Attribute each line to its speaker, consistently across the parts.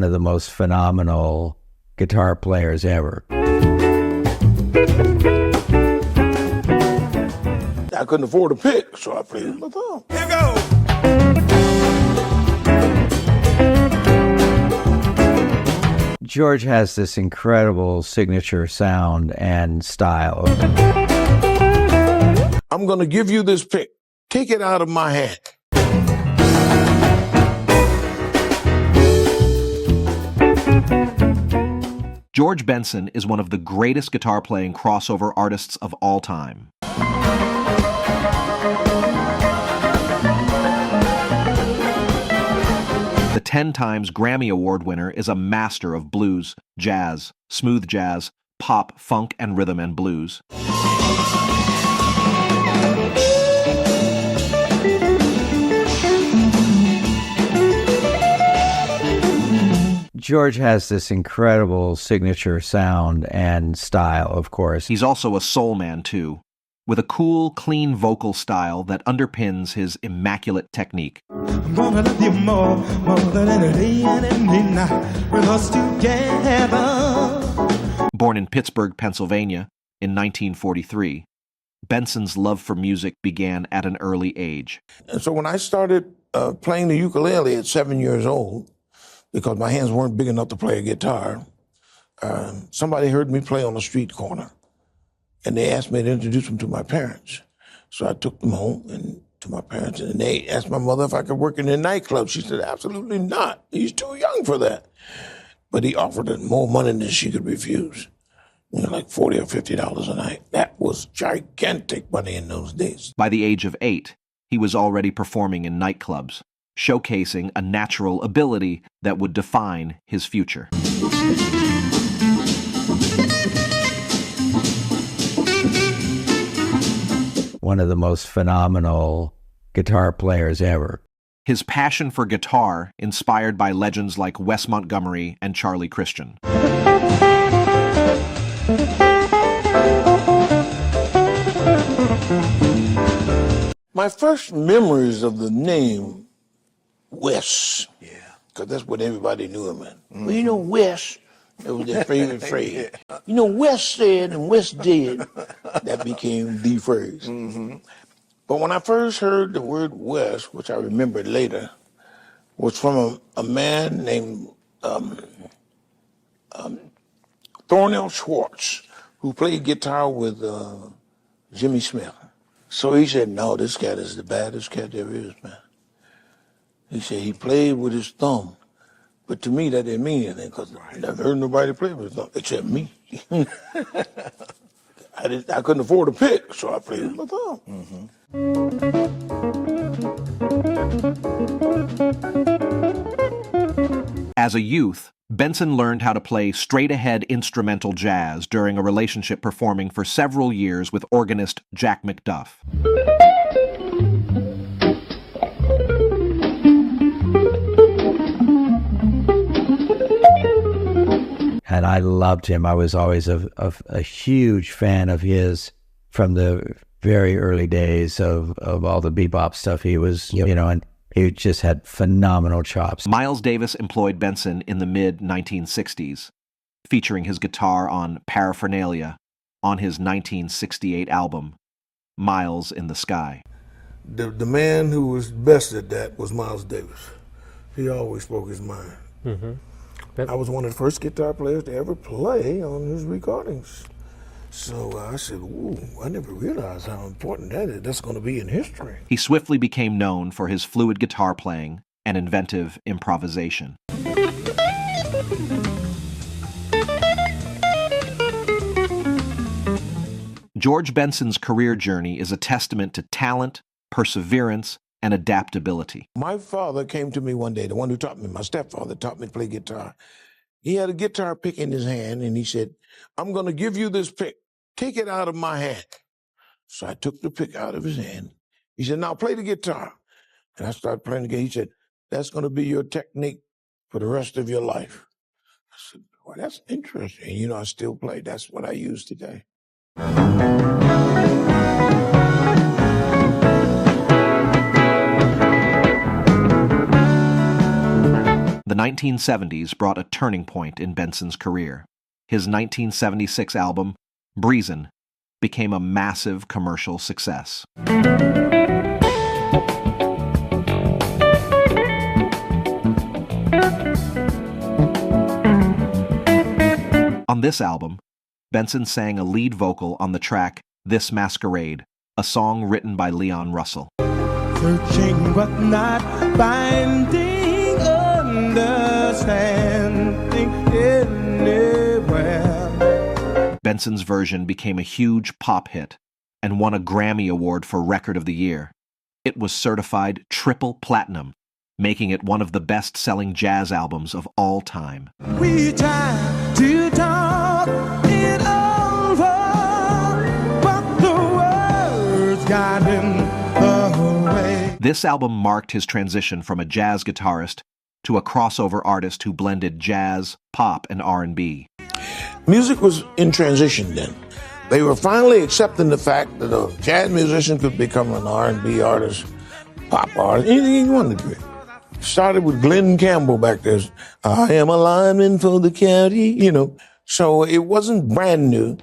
Speaker 1: one of the most phenomenal guitar players ever.
Speaker 2: I couldn't afford to pick, so I played with my thumb.
Speaker 3: Here goes.
Speaker 1: George has this incredible signature sound and style.
Speaker 2: I'm going to give you this pick. Take it out of my hand.
Speaker 4: George Benson is one of the greatest guitar-playing crossover artists of all time. The 10 times Grammy Award winner is a master of blues, jazz, smooth jazz, pop, funk, and rhythm and blues.
Speaker 1: George has this incredible signature sound and style, of course.
Speaker 4: He's also a soul man, too, with a cool, clean vocal style that underpins his immaculate technique.
Speaker 3: I'm gonna love you more than any day and any night with us together.
Speaker 4: Born in Pittsburgh, Pennsylvania in 1943, Benson's love for music began at an early age.
Speaker 2: And so when I started playing the ukulele at 7 years old, because my hands weren't big enough to play a guitar, somebody heard me play on a street corner, and they asked me to introduce them to my parents. So I took them home and to my parents, and they asked my mother if I could work in a nightclub. She said, absolutely not. He's too young for that. But he offered her more money than she could refuse. You know, like $40 or $50 a night. That was gigantic money in those days.
Speaker 4: By the age of 8, he was already performing in nightclubs, showcasing a natural ability that would define his future.
Speaker 1: One of the most phenomenal guitar players ever.
Speaker 4: His passion for guitar inspired by legends like Wes Montgomery and Charlie Christian.
Speaker 2: My first memories of the name Wes, because that's what everybody knew him in. Well, you know, Wes, that was their favorite phrase. You know, Wes said and Wes did. That became the phrase. But when I first heard the word Wes, which I remembered later, was from a man named Thornell Schwartz, who played guitar with Jimmy Smith. So he said, no, this cat is the baddest cat there is, man. He said he played with his thumb. But to me, that didn't mean anything, because I never heard nobody play with his thumb, except me. I couldn't afford to pick, so I played with my thumb.
Speaker 4: As a youth, Benson learned how to play straight-ahead instrumental jazz during a relationship performing for several years with organist Jack McDuff.
Speaker 1: And I loved him. I was always a huge fan of his from the very early days of all the bebop stuff he was, you know, and he just had phenomenal chops.
Speaker 4: Miles Davis employed Benson in the mid-1960s, featuring his guitar on Paraphernalia on his 1968 album, Miles in the Sky.
Speaker 2: The man who was best at that was Miles Davis. He always spoke his mind. I was one of the first guitar players to ever play on his recordings. So I said, ooh, I never realized how important that is. That's going to be in history.
Speaker 4: He swiftly became known for his fluid guitar playing and inventive improvisation. George Benson's career journey is a testament to talent, perseverance, and adaptability.
Speaker 2: My father came to me one day, the one who taught me, my stepfather taught me to play guitar. He had a guitar pick in his hand, and he said, I'm going to give you this pick. Take it out of my hand. So I took the pick out of his hand. He said, now play the guitar. And I started playing the guitar. He said, that's going to be your technique for the rest of your life. I said, well, that's interesting. You know, I still play. That's what I use today.
Speaker 4: The 1970s brought a turning point in Benson's career. His 1976 album, Breezin', became a massive commercial success. On this album, Benson sang a lead vocal on the track This Masquerade, a song written by Leon Russell.
Speaker 3: Searching but not finding, understanding anywhere.
Speaker 4: Benson's version became a huge pop hit and won a Grammy Award for Record of the Year. It was certified triple platinum, making it one of the best-selling jazz albums of all time.
Speaker 3: We try to talk it over, but the words got in the way.
Speaker 4: This album marked his transition from a jazz guitarist to a crossover artist who blended jazz, pop, and R&B.
Speaker 2: Music was in transition then. They were finally accepting the fact that a jazz musician could become an R&B artist, pop artist, anything he wanted to be. Started with Glenn Campbell back there. I am a lineman for the county, So it wasn't brand new,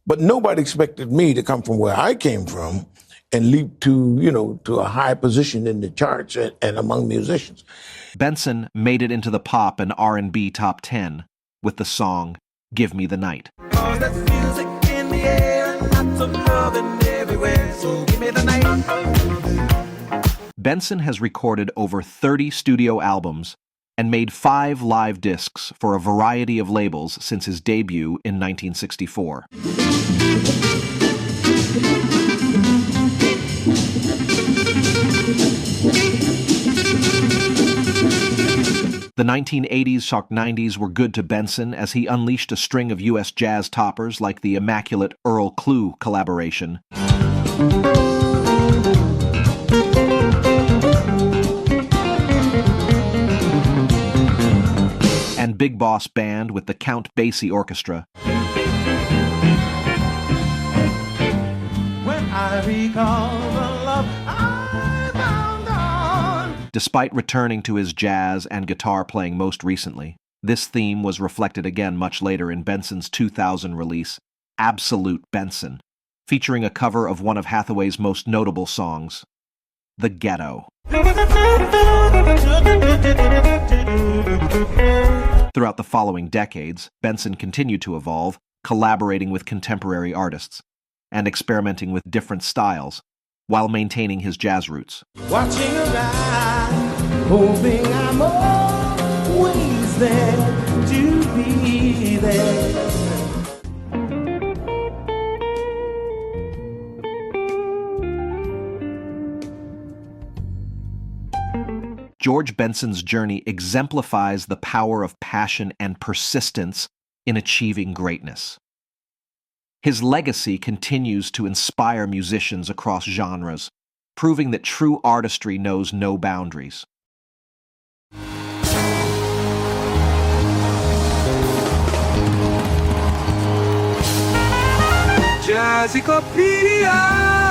Speaker 2: but nobody expected me to come from where I came from and leap to, to a high position in the charts and among musicians.
Speaker 4: Benson made it into the pop and R&B top 10 with the song Give Me the Night.
Speaker 3: Cause there's music in the air, lots of loving everywhere, so give me the night.
Speaker 4: Benson has recorded over 30 studio albums and made 5 live discs for a variety of labels since his debut in 1964. The 1980s-90s were good to Benson as he unleashed a string of U.S. jazz toppers like the immaculate Earl Klugh Collaboration, and Big Boss Band with the Count Basie Orchestra.
Speaker 3: When I recall the love I found on.
Speaker 4: Despite returning to his jazz and guitar playing most recently, this theme was reflected again much later in Benson's 2000 release, Absolute Benson, featuring a cover of one of Hathaway's most notable songs, The Ghetto. Throughout the following decades, Benson continued to evolve, collaborating with contemporary artists and experimenting with different styles while maintaining his jazz roots.
Speaker 3: Watching around, hoping I'm always there to be there.
Speaker 4: George Benson's journey exemplifies the power of passion and persistence in achieving greatness. His legacy continues to inspire musicians across genres, proving that true artistry knows no boundaries.
Speaker 3: Jazzicopedia.